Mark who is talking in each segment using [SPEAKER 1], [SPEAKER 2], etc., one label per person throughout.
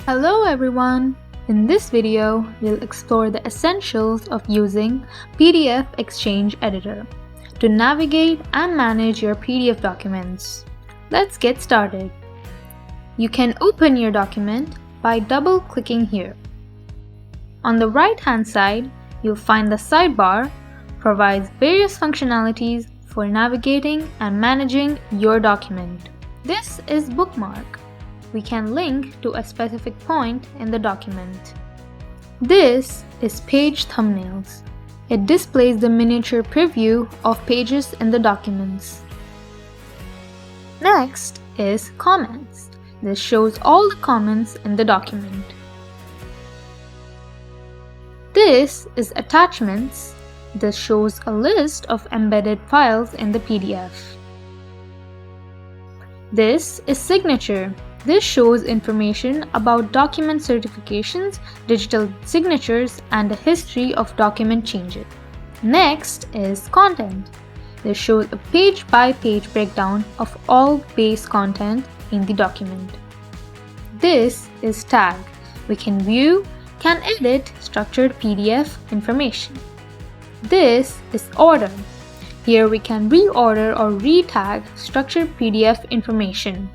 [SPEAKER 1] Hello everyone! In this video, we'll explore the essentials of using PDF-XChange Editor to navigate and manage your PDF documents. Let's get started. You can open your document by double-clicking here. On the right-hand side, you'll find the sidebar provides various functionalities for navigating and managing your document. This is Bookmark. We can link to a specific point in the document. This is Page Thumbnails. It displays the miniature preview of pages in the documents. Next is Comments. This shows all the comments in the document. This is Attachments. This shows a list of embedded files in the PDF. This is Signature. This shows information about document certifications, digital signatures, and the history of document changes. Next is Content. This shows a page-by-page breakdown of all base content in the document. This is Tag. We can view, can edit structured PDF information. This is Order. Here we can reorder or re-tag structured PDF information.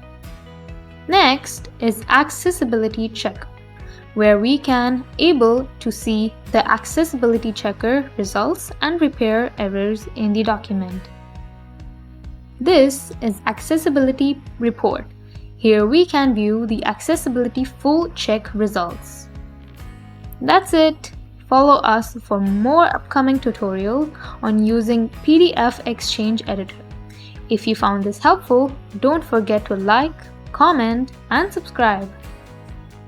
[SPEAKER 1] Next is Accessibility Checker, where we can able to see the accessibility checker results and repair errors in the document. This is Accessibility Report. Here we can view the accessibility full check results. That's it. Follow us for more upcoming tutorials on using PDF-XChange Editor. If you found this helpful, don't forget to like, comment, and subscribe.